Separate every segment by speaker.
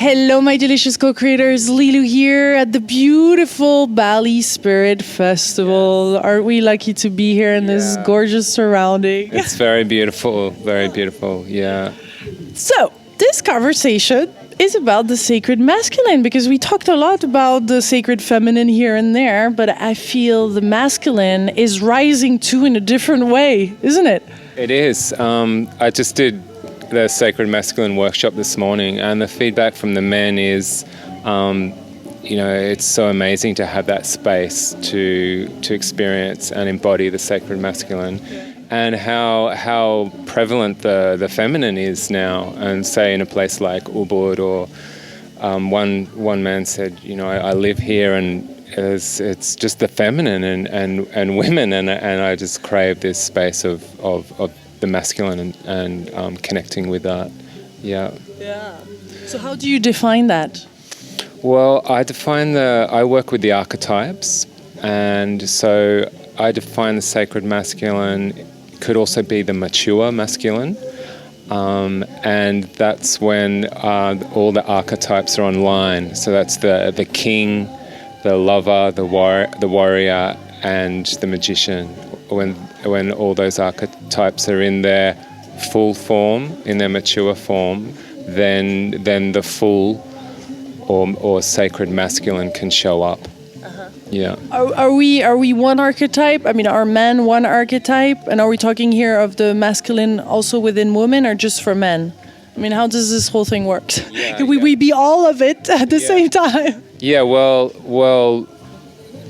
Speaker 1: Hello, my delicious co-creators. Lilou here at the beautiful Bali Spirit Festival. Aren't we lucky to be here in this gorgeous surrounding?
Speaker 2: It's very beautiful, yeah.
Speaker 1: So, this conversation is about the sacred masculine, because we talked a lot about the sacred feminine here and there, but I feel the masculine is rising too in a different way, isn't it?
Speaker 2: It is. I just did the Sacred Masculine workshop this morning, and the feedback from the men is, it's so amazing to have that space to experience and embody the Sacred Masculine, and how prevalent the feminine is now. And say in a place like Ubud, or one man said, I live here and it's just the feminine and women, and I just crave this space of the masculine and connecting with that. Yeah.
Speaker 1: So how do you define that?
Speaker 2: Well, I work with the archetypes, and so I define the sacred masculine could also be the mature masculine, and that's when all the archetypes are online. So that's the king, the lover, the warrior, and the magician. When all those archetypes are in their full form, in their mature form, then the full or sacred masculine can show up. Yeah.
Speaker 1: Are we one archetype? I mean, are men one archetype? And are we talking here of the masculine also within women, or just for men? I mean, how does this whole thing work? Can we be all of it at the same time?
Speaker 2: Yeah, well,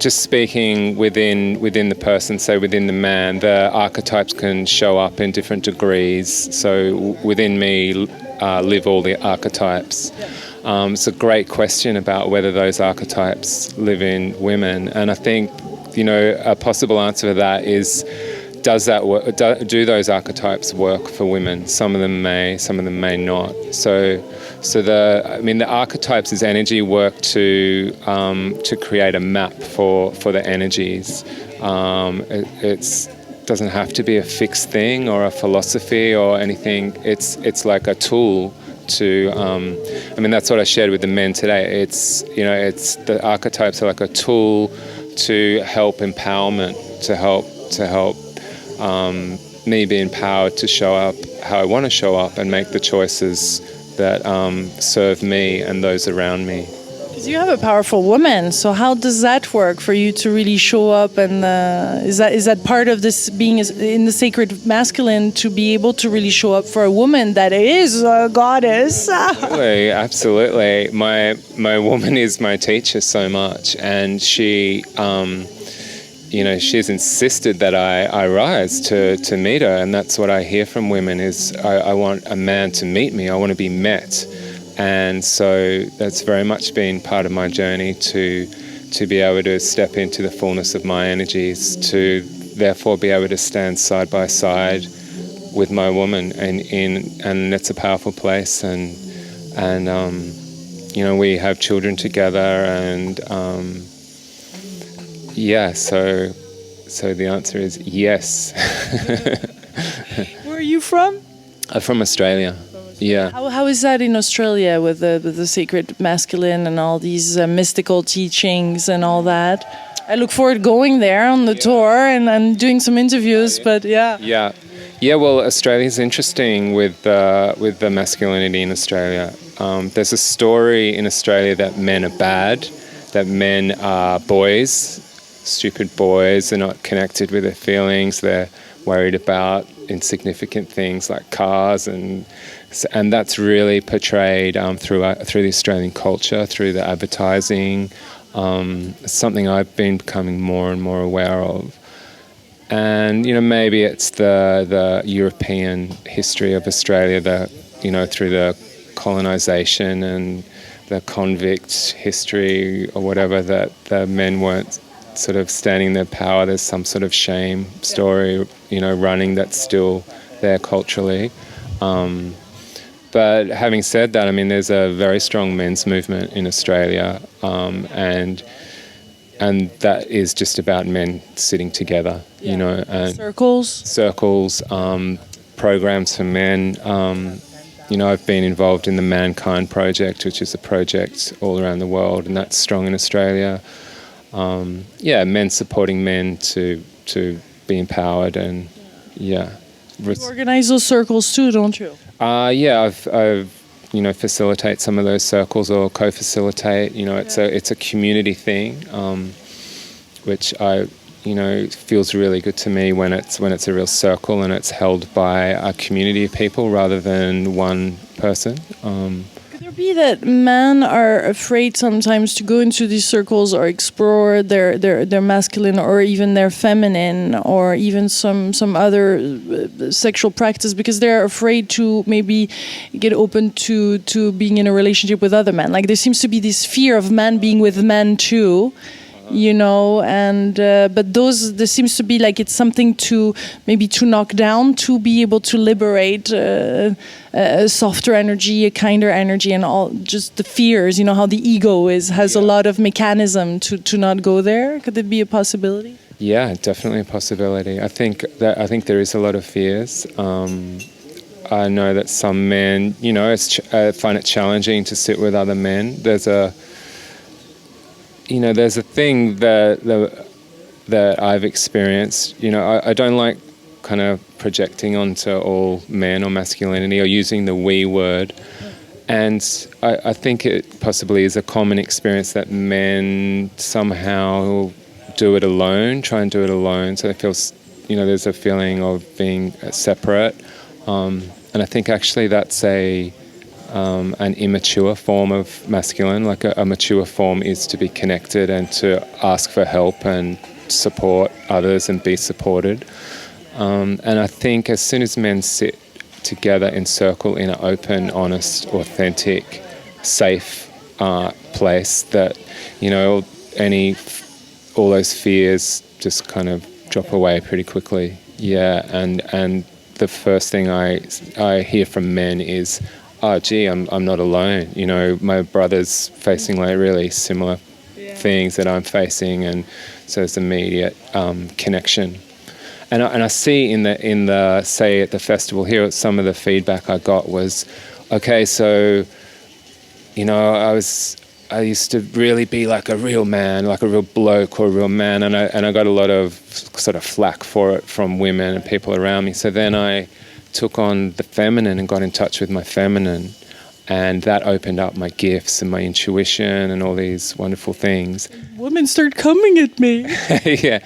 Speaker 2: just speaking within the person, so within the man, the archetypes can show up in different degrees. So within me live all the archetypes. It's a great question about whether those archetypes live in women, and I think a possible answer to that is, does that work? Do those archetypes work for women? Some of them may not. So the archetypes is energy work to create a map for the energies. It doesn't have to be a fixed thing or a philosophy or anything. It's like a tool to. That's what I shared with the men today. It's the archetypes are like a tool to help empowerment, to help me be empowered to show up how I want to show up and make the choices that serve me and those around me.
Speaker 1: Because you have a powerful woman, so how does that work for you to really show up? And is that part of this being in the sacred masculine, to be able to really show up for a woman that is a goddess?
Speaker 2: Absolutely. My woman is my teacher so much, and she. She's insisted that I rise to meet her, and that's what I hear from women is I want a man to meet me. I want to be met, and so that's very much been part of my journey to be able to step into the fullness of my energies, to therefore be able to stand side by side with my woman, and it's a powerful place, and we have children together, and. So the answer is yes.
Speaker 1: Where are you from?
Speaker 2: I'm from Australia. Yeah.
Speaker 1: How is that in Australia with the sacred masculine and all these mystical teachings and all that? I look forward to going there on the tour and doing some interviews. But yeah.
Speaker 2: Well, Australia's interesting with the masculinity in Australia. There's a story in Australia that men are bad, that men are boys. Stupid boys, they're not connected with their feelings, they're worried about insignificant things like cars, and that's really portrayed through the Australian culture, through the advertising. Something I've been becoming more and more aware of. And maybe it's the European history of Australia, through the colonisation and the convict history or whatever, that the men weren't sort of standing their power. There's some sort of shame story, running that's still there culturally. But having said that, there's a very strong men's movement in Australia, and that is just about men sitting together, and
Speaker 1: circles,
Speaker 2: programs for men, I've been involved in the Mankind Project, which is a project all around the world, and that's strong in Australia. Men supporting men to be empowered, and
Speaker 1: You organize those circles too, don't you?
Speaker 2: I've facilitate some of those circles or co-facilitate. It's a community thing, which feels really good to me when it's a real circle and it's held by a community of people rather than one person.
Speaker 1: Could there be that men are afraid sometimes to go into these circles or explore their masculine or even their feminine or even some other sexual practice because they're afraid to maybe get open to being in a relationship with other men? Like there seems to be this fear of men being with men too. But there seems to be like it's something to knock down, to be able to liberate a softer energy, a kinder energy, and all just the fears. How the ego has a lot of mechanism to not go there. Could it be a possibility?
Speaker 2: Yeah, definitely a possibility. I think there is a lot of fears. I know that some men, find it challenging to sit with other men. There's a thing that I've experienced. I don't like kind of projecting onto all men or masculinity or using the we word. And I think it possibly is a common experience that men somehow do it alone, try and do it alone. So it feels, there's a feeling of being separate. And I think actually that's an immature form of masculine. Like a mature form is to be connected and to ask for help and support others and be supported. And I think as soon as men sit together in circle in an open, honest, authentic, safe place, that all those fears just kind of drop away pretty quickly. Yeah, and the first thing I hear from men is, oh, gee, I'm not alone. My brother's facing like really similar things that I'm facing, and so there's immediate connection. And I see in the say at the festival here, some of the feedback I got was, okay, so I used to really be like a real man, like a real bloke or a real man, and I got a lot of sort of flack for it from women and people around me. So then I took on the feminine and got in touch with my feminine, and that opened up my gifts and my intuition and all these wonderful things.
Speaker 1: Women start coming at me.
Speaker 2: Yeah.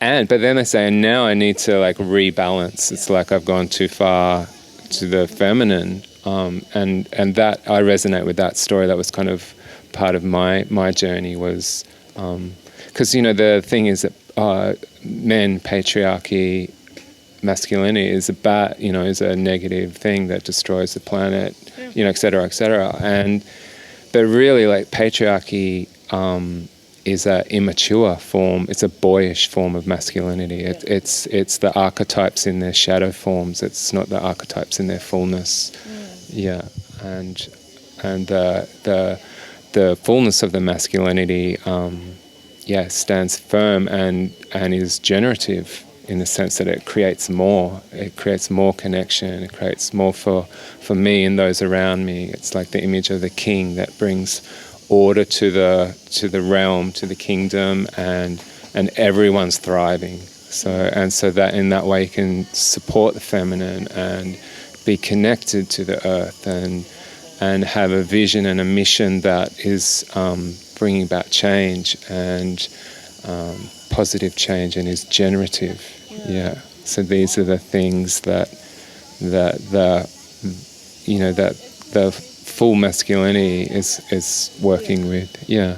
Speaker 2: But then they say, and now I need to like rebalance. It's like I've gone too far to the feminine. And that I resonate with that story. That was kind of part of my journey, was because the thing is that men, patriarchy, masculinity is is a negative thing that destroys the planet, et cetera, et cetera. But really, like, patriarchy is an immature form. It's a boyish form of masculinity. It's the archetypes in their shadow forms. It's not the archetypes in their fullness. Yeah, and the fullness of the masculinity, stands firm and is generative, in the sense that it creates more. It creates more connection. It creates more for me and those around me. It's like the image of the king that brings order to the realm, to the kingdom, and everyone's thriving. So that in that way you can support the feminine and be connected to the earth and have a vision and a mission that is bringing about change and positive change, and is generative. Yeah. So these are the things that the full masculinity is working with. Yeah.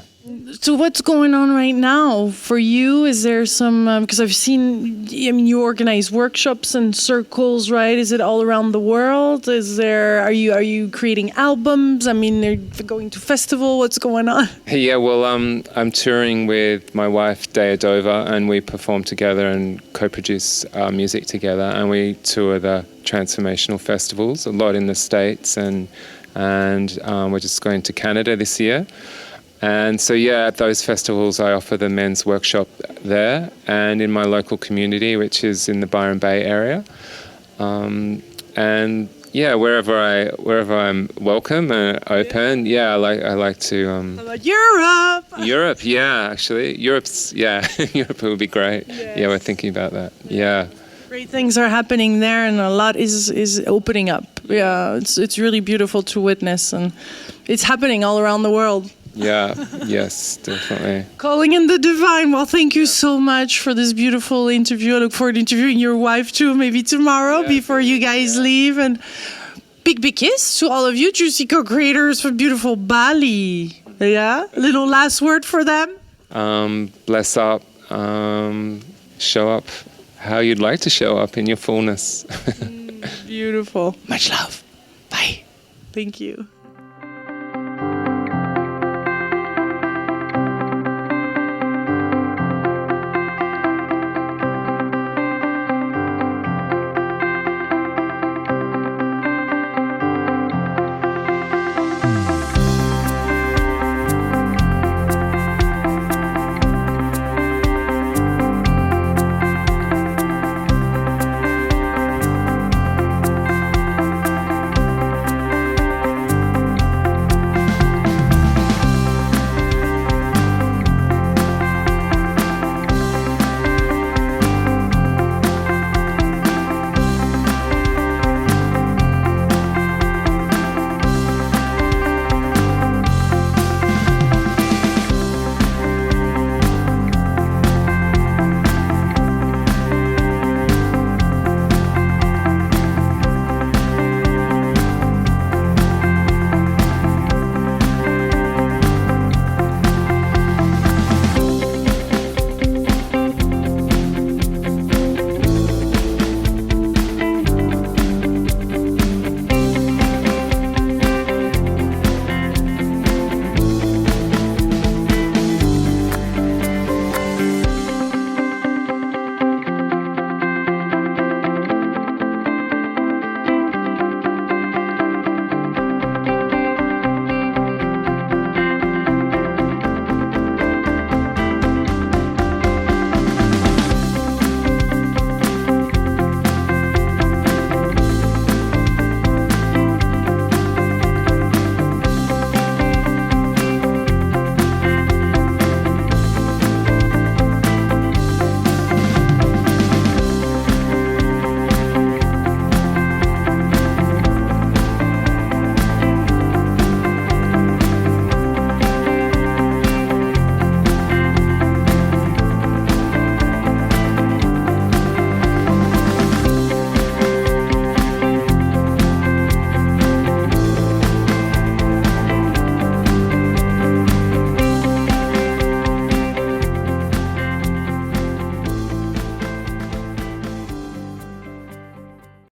Speaker 1: So what's going on right now for you? Is there some, because I've seen, you organize workshops and circles, right? Is it all around the world? Are you creating albums? They're going to festival. What's going on?
Speaker 2: Yeah, well, I'm touring with my wife, Dea Dover, and we perform together and co-produce music together, and we tour the transformational festivals, a lot in the States, and we're just going to Canada this year. And so, at those festivals, I offer the men's workshop there and in my local community, which is in the Byron Bay area. And yeah, wherever I'm welcome and open. Yeah, I like to.
Speaker 1: About Europe.
Speaker 2: Europe, yeah, actually, Europe would be great.
Speaker 1: Yes.
Speaker 2: Yeah, we're thinking about that. Yeah.
Speaker 1: Great things are happening there, and a lot is opening up. Yeah, it's really beautiful to witness, and it's happening all around the world.
Speaker 2: Yeah. Yes, definitely.
Speaker 1: Calling in the divine. Well, thank you so much for this beautiful interview. I look forward to interviewing your wife too, maybe tomorrow before you guys leave. And big kiss to all of you, Juicy co-creators for beautiful Bali. Yeah, a little last word for them.
Speaker 2: Bless up. Show up how you'd like to show up in your fullness.
Speaker 1: Beautiful. Much love. Bye. Thank you.